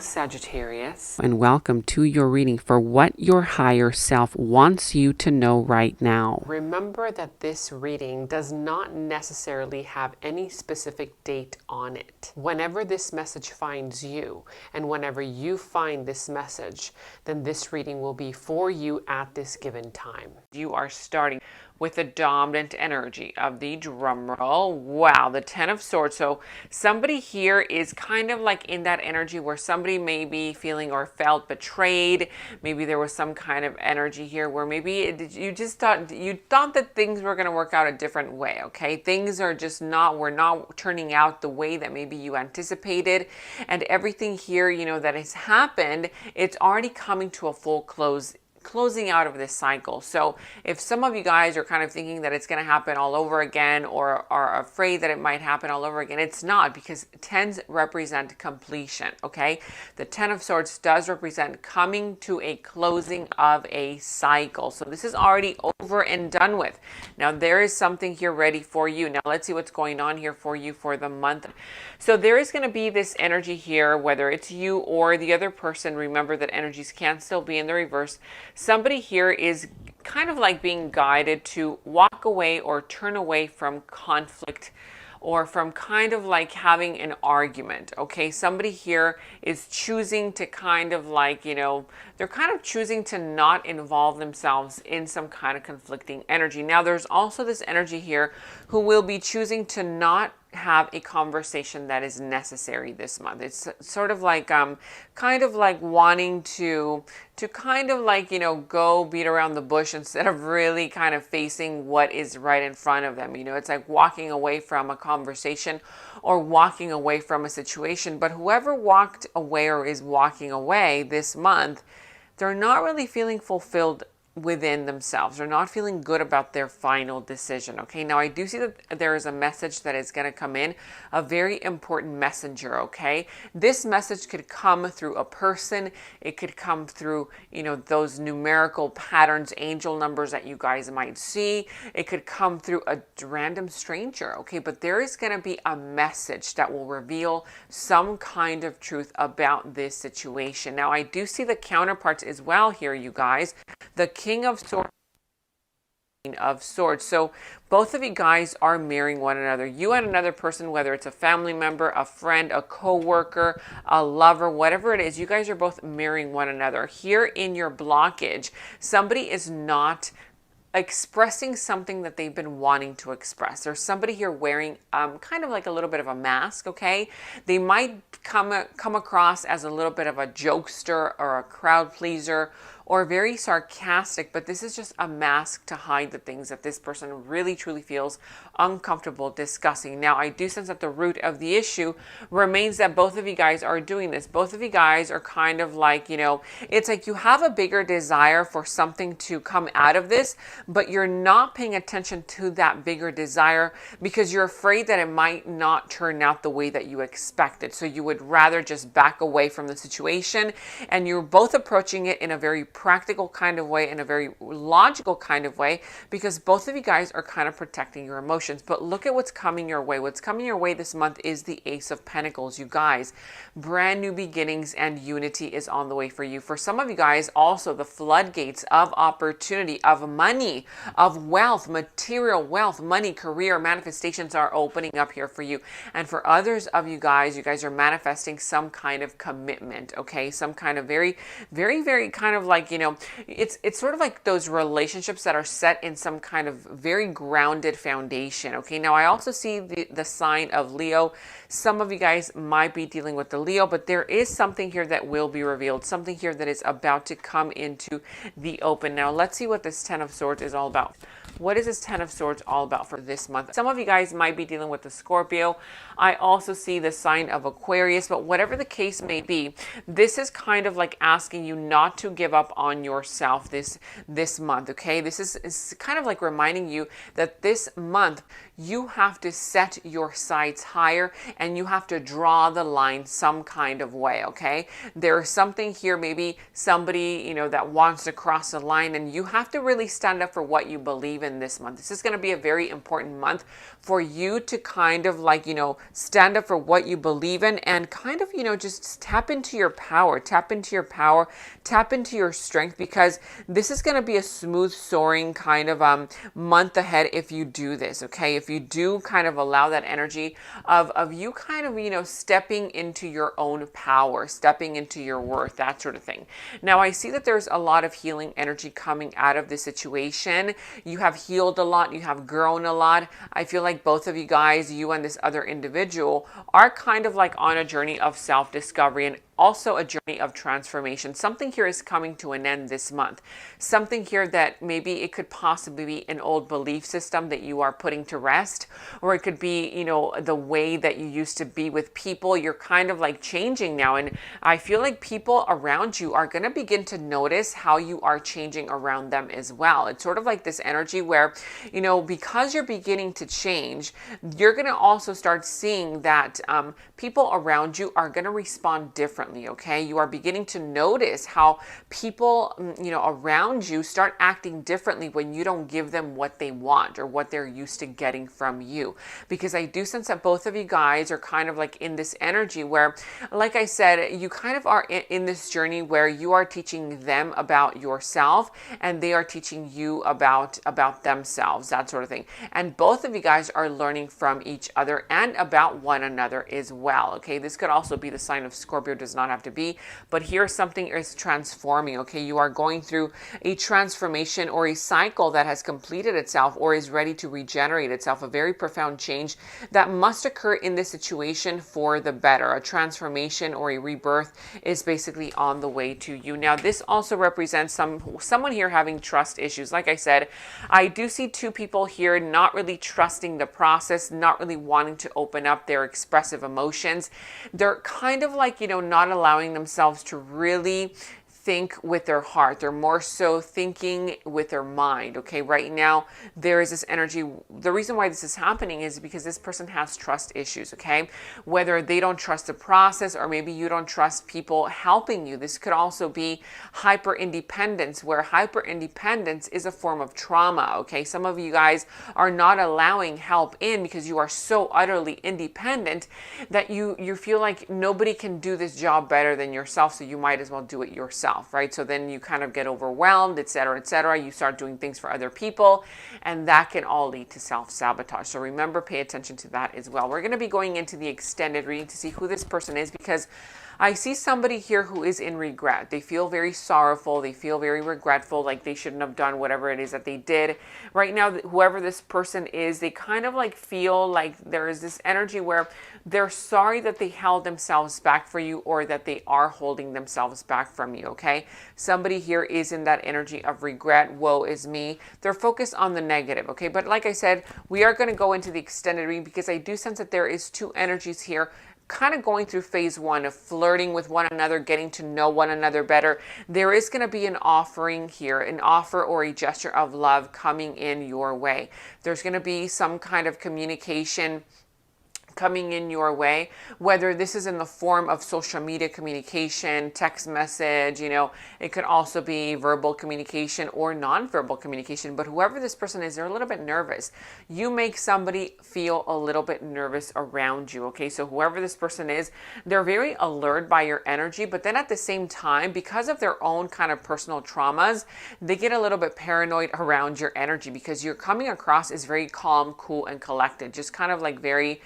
Sagittarius, and welcome to your reading for what your higher self wants you to know right now. Remember that this reading does not necessarily have any specific date on it. Whenever this message finds you, and whenever you find this message, then this reading will be for you at this given time. You are starting with the dominant energy of the drum roll. Wow, the Ten of Swords. So somebody here is kind of like in that energy where somebody may be feeling or felt betrayed. Maybe there was some kind of energy here where maybe you thought that things were going to work out a different way. Okay, things are just we're not turning out the way that maybe you anticipated, and everything here, that has happened, it's already coming to a full closing out of this cycle. So if some of you guys are kind of thinking that it's going to happen all over again, or are afraid that it might happen all over again, it's not, because tens represent completion. Okay, the Ten of Swords does represent coming to a closing of a cycle. So this is already over and done with. Now there is something here ready for you. Now let's see what's going on here for you for the month. So there is going to be this energy here, whether it's you or the other person. Remember that energies can still be in the reverse. Somebody here is kind of like being guided to walk away or turn away from conflict, or from kind of like having an argument. Okay, somebody here is choosing to kind of like, they're kind of choosing to not involve themselves in some kind of conflicting energy. Now there's also this energy here who will be choosing to not have a conversation that is necessary this month. It's sort of like kind of like wanting to kind of like go beat around the bush instead of really kind of facing what is right in front of them. It's like walking away from a conversation or walking away from a situation. But whoever walked away or is walking away this month, they're not really feeling fulfilled within themselves. They're not feeling good about their final decision. Okay, now I do see that there is a message that is going to come in, a very important messenger. Okay, this message could come through a person. It could come through those numerical patterns, angel numbers that you guys might see. It could come through a random stranger. Okay, but there is going to be a message that will reveal some kind of truth about this situation. Now I do see the counterparts as well here, you guys. The King of Swords. So both of you guys are marrying one another. You and another person, whether it's a family member, a friend, a co-worker, a lover, whatever it is, you guys are both marrying one another. Here in your blockage, somebody is not expressing something that they've been wanting to express. There's somebody here wearing kind of like a little bit of a mask. Okay, they might come across as a little bit of a jokester or a crowd pleaser, or very sarcastic, but this is just a mask to hide the things that this person really truly feels uncomfortable discussing. Now I do sense that the root of the issue remains that both of you guys are doing this. Both of you guys are kind of like, it's like you have a bigger desire for something to come out of this, but you're not paying attention to that bigger desire because you're afraid that it might not turn out the way that you expected. So you would rather just back away from the situation, and you're both approaching it in a very practical kind of way, in a very logical kind of way, because both of you guys are kind of protecting your emotions. But look at what's coming your way. What's coming your way this month is the Ace of Pentacles, you guys. Brand new beginnings and unity is on the way for you. For some of you guys, also the floodgates of opportunity, of money, of wealth, material wealth, money, career, manifestations are opening up here for you. And for others of you guys are manifesting some kind of commitment. Okay, some kind of very, very, very kind of like, it's sort of like those relationships that are set in some kind of very grounded foundation. Okay, now I also see the sign of Leo. Some of you guys might be dealing with the Leo, but there is something here that will be revealed, something here that is about to come into the open. Now let's see what this Ten of Swords is all about. What is this Ten of Swords all about for this month? Some of you guys might be dealing with the Scorpio. I also see the sign of Aquarius, but whatever the case may be, this is kind of like asking you not to give up on yourself this month, okay? This is kind of like reminding you that this month you have to set your sights higher and you have to draw the line some kind of way, okay? There is something here, maybe somebody, that wants to cross the line, and you have to really stand up for what you believe in in this month. This is going to be a very important month for you to kind of like, stand up for what you believe in and kind of, just tap into your power, tap into your strength, because this is going to be a smooth soaring kind of month ahead if you do this. Okay. If you do kind of allow that energy of you kind of, stepping into your own power, stepping into your worth, that sort of thing. Now I see that there's a lot of healing energy coming out of this situation. You have healed a lot. You have grown a lot. I feel like both of you guys, you and this other individual, are kind of like on a journey of self-discovery and also a journey of transformation. Something here is coming to an end this month. Something here that maybe it could possibly be an old belief system that you are putting to rest, or it could be, the way that you used to be with people. You're kind of like changing now. And I feel like people around you are going to begin to notice how you are changing around them as well. It's sort of like this energy where, because you're beginning to change, you're going to also start seeing that people around you are going to respond differently. Okay, you are beginning to notice how people, around you start acting differently when you don't give them what they want or what they're used to getting from you. Because I do sense that both of you guys are kind of like in this energy where, like I said, you kind of are in this journey where you are teaching them about yourself and they are teaching you about themselves, that sort of thing. And both of you guys are learning from each other and about one another as well. Okay, this could also be the sign of Scorpio, does not have to be, but here something is transforming. Okay, you are going through a transformation or a cycle that has completed itself or is ready to regenerate itself, a very profound change that must occur in this situation for the better. A transformation or a rebirth is basically on the way to you. Now this also represents someone here having trust issues. Like I said, I do see two people here not really trusting the process, not really wanting to open up their expressive emotions. They're kind of like, not allowing themselves to really think with their heart. They're more so thinking with their mind. Okay, right now there is this energy. The reason why this is happening is because this person has trust issues. Okay, whether they don't trust the process or maybe you don't trust people helping you. This could also be hyper independence, where hyper independence is a form of trauma. Okay, some of you guys are not allowing help in because you are so utterly independent that you feel like nobody can do this job better than yourself, so you might as well do it yourself. Right? So then you kind of get overwhelmed, etc., etc. You start doing things for other people, and that can all lead to self-sabotage. So remember, pay attention to that as well. We're going to be going into the extended reading to see who this person is, because I see somebody here who is in regret. They feel very sorrowful. They feel very regretful, like they shouldn't have done whatever it is that they did. Right now, whoever this person is, they kind of like feel like there is this energy where they're sorry that they held themselves back for you, or that they are holding themselves back from you. Okay, somebody here is in that energy of regret. Woe is me. They're focused on the negative. Okay, but like I said, we are going to go into the extended reading because I do sense that there is two energies here kind of going through phase one of flirting with one another, getting to know one another better. There is going to be an offering here, an offer or a gesture of love coming in your way. There's going to be some kind of communication coming in your way, whether this is in the form of social media communication, text message, it could also be verbal communication or non-verbal communication. But whoever this person is, they're a little bit nervous. You make somebody feel a little bit nervous around you. Okay, so whoever this person is, they're very alert by your energy, but then at the same time, because of their own kind of personal traumas, they get a little bit paranoid around your energy, because you're coming across as very calm, cool, and collected, just kind of like very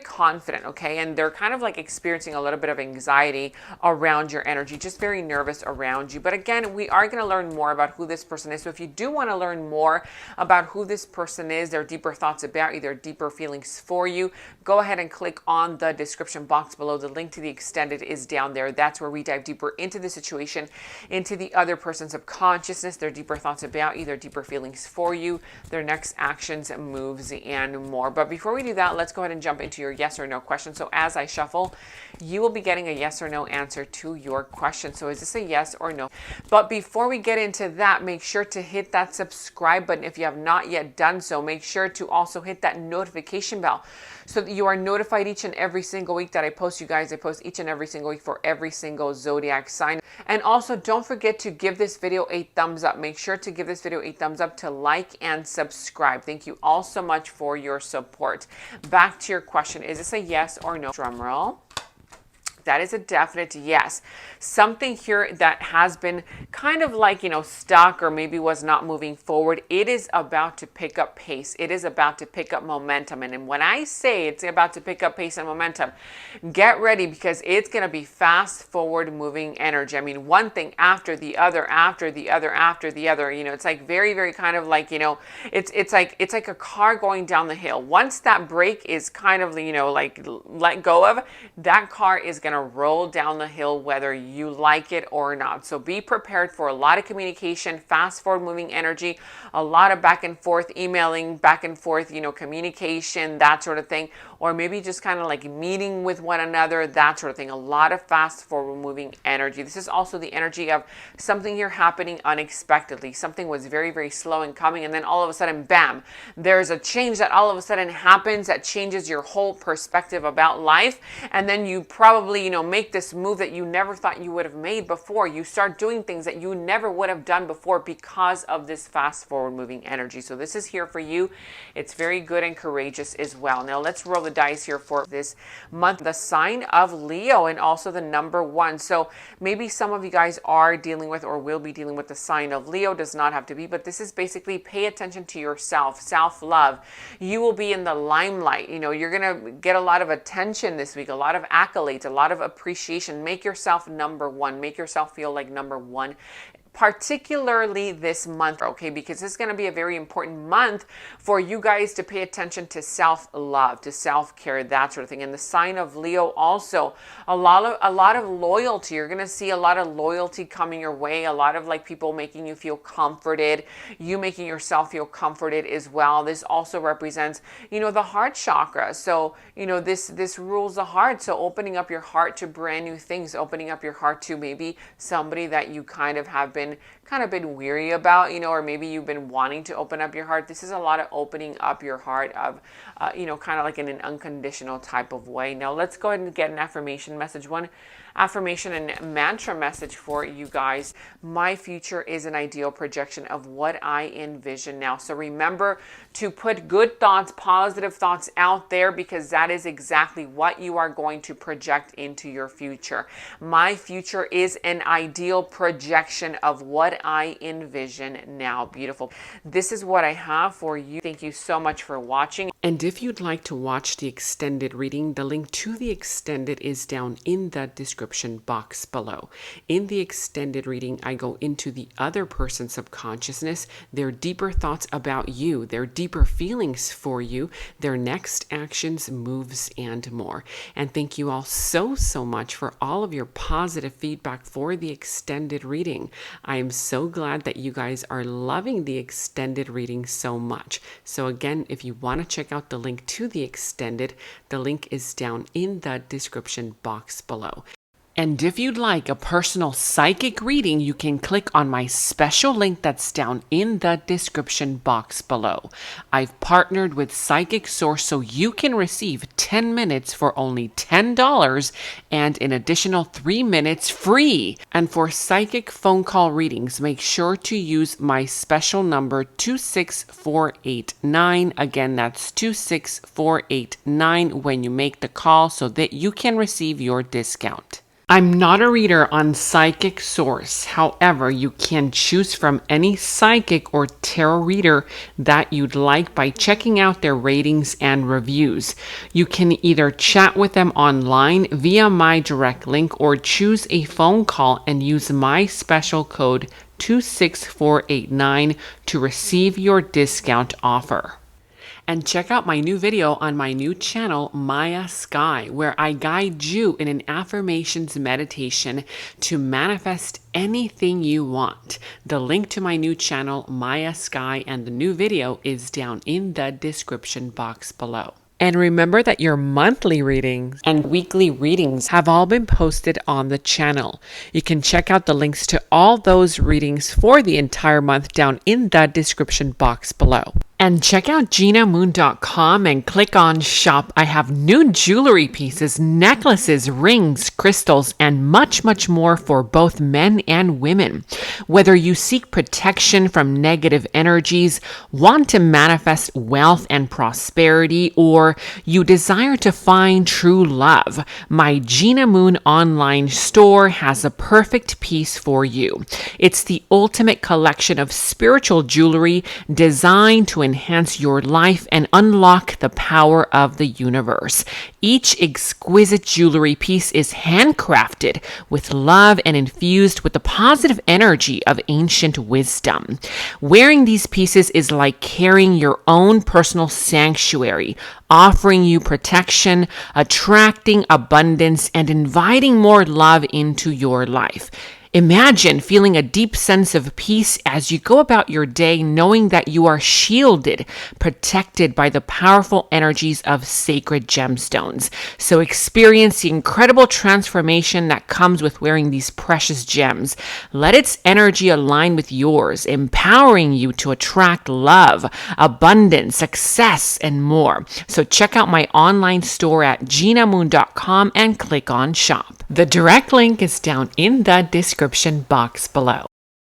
confident. Okay, and they're kind of like experiencing a little bit of anxiety around your energy, just very nervous around you. But again, we are going to learn more about who this person is. So if you do want to learn more about who this person is, their deeper thoughts about you, their deeper feelings for you, go ahead and click on the description box below. The link to the extended is down there. That's where we dive deeper into the situation, into the other person's subconsciousness, their deeper thoughts about you, their deeper feelings for you, their next actions, moves, and more. But before we do that, let's go ahead and jump into your yes or no question. So as I shuffle, you will be getting a yes or no answer to your question. So is this a yes or no? But before we get into that, make sure to hit that subscribe button if you have not yet done so. Make sure to also hit that notification bell so that you are notified each and every single week that I post, you guys. I post each and every single week for every single zodiac sign. And also don't forget to give this video a thumbs up. Make sure to give this video a thumbs up, to like and subscribe. Thank you all so much for your support. Back to your question. Is this a yes or no? Drum roll. That is a definite yes. Something here that has been kind of like, stuck or maybe was not moving forward, it is about to pick up pace. It is about to pick up momentum. And when I say it's about to pick up pace and momentum, get ready, because it's going to be fast forward moving energy. I mean, one thing after the other, after the other, after the other. It's like very, very kind of like, it's like a car going down the hill. Once that brake is kind of, like let go of, that car is going to roll down the hill whether you like it or not. So be prepared for a lot of communication, fast forward moving energy, a lot of back and forth emailing, back and forth, communication, that sort of thing. Or maybe just kind of like meeting with one another, that sort of thing. A lot of fast forward moving energy. This is also the energy of something here happening unexpectedly. Something was very, very slow in coming, and then all of a sudden, bam, there's a change that all of a sudden happens that changes your whole perspective about life. And then you probably, make this move that you never thought you would have made before. You start doing things that you never would have done before because of this fast forward moving energy. So this is here for you. It's very good and courageous as well. Now let's roll the dice here for this month. The sign of Leo, and also the number 1. So maybe some of you guys are dealing with or will be dealing with the sign of Leo. Does not have to be, but this is basically pay attention to yourself, self-love. You will be in the limelight. You're going to get a lot of attention this week, a lot of accolades, a lot of appreciation. Make yourself number 1. Make yourself feel like number 1. Particularly this month, okay, because this is going to be a very important month for you guys to pay attention to self-love, to self-care, that sort of thing. And the sign of Leo also, a lot of loyalty. You're going to see a lot of loyalty coming your way, a lot of like people making you feel comforted, you making yourself feel comforted as well. This also represents, the heart chakra. So, this rules the heart. So opening up your heart to brand new things, opening up your heart to maybe somebody that you kind of have been weary about, or maybe you've been wanting to open up your heart. This is a lot of opening up your heart of, kind of like in an unconditional type of way. Now let's go ahead and get an affirmation message. One affirmation and mantra message for you guys. My future is an ideal projection of what I envision now. So remember to put good thoughts, positive thoughts out there, because that is exactly what you are going to project into your future. My future is an ideal projection of what I envision now. Beautiful. This is what I have for you. Thank you so much for watching. And if you'd like to watch the extended reading, the link to the extended is down in the description box below. In the extended reading, I go into the other person's subconsciousness, their deeper thoughts about you, their deeper feelings for you, their next actions, moves, and more. And thank you all so much for all of your positive feedback for the extended reading. I am so glad that you guys are loving the extended reading so much. So again, if you want to check out the link to the extended, the link is down in the description box below. And if you'd like a personal psychic reading, you can click on my special link that's down in the description box below. I've partnered with Psychic Source so you can receive 10 minutes for only $10 and an additional 3 minutes free. And for psychic phone call readings, make sure to use my special number 26489. Again, that's 26489 when you make the call so that you can receive your discount. I'm not a reader on Psychic Source. However, you can choose from any psychic or tarot reader that you'd like by checking out their ratings and reviews. You can either chat with them online via my direct link or choose a phone call and use my special code 26489 to receive your discount offer. And check out my new video on my new channel, Maya Sky, where I guide you in an affirmations meditation to manifest anything you want. The link to my new channel, Maya Sky, and the new video is down in the description box below. And remember that your monthly readings and weekly readings have all been posted on the channel. You can check out the links to all those readings for the entire month down in the description box below. And check out GenaMoon.com and click on shop. I have new jewelry pieces, necklaces, rings, crystals, and much, much more for both men and women. Whether you seek protection from negative energies, want to manifest wealth and prosperity, or you desire to find true love, my Gena Moon online store has a perfect piece for you. It's the ultimate collection of spiritual jewelry designed to enhance your life and unlock the power of the universe. Each exquisite jewelry piece is handcrafted with love and infused with the positive energy of ancient wisdom. Wearing these pieces is like carrying your own personal sanctuary, offering you protection, attracting abundance, and inviting more love into your life. Imagine feeling a deep sense of peace as you go about your day, knowing that you are shielded, protected by the powerful energies of sacred gemstones. So experience the incredible transformation that comes with wearing these precious gems. Let its energy align with yours, empowering you to attract love, abundance, success, and more. So check out my online store at GenaMoon.com and click on shop. The direct link is down in the description box below.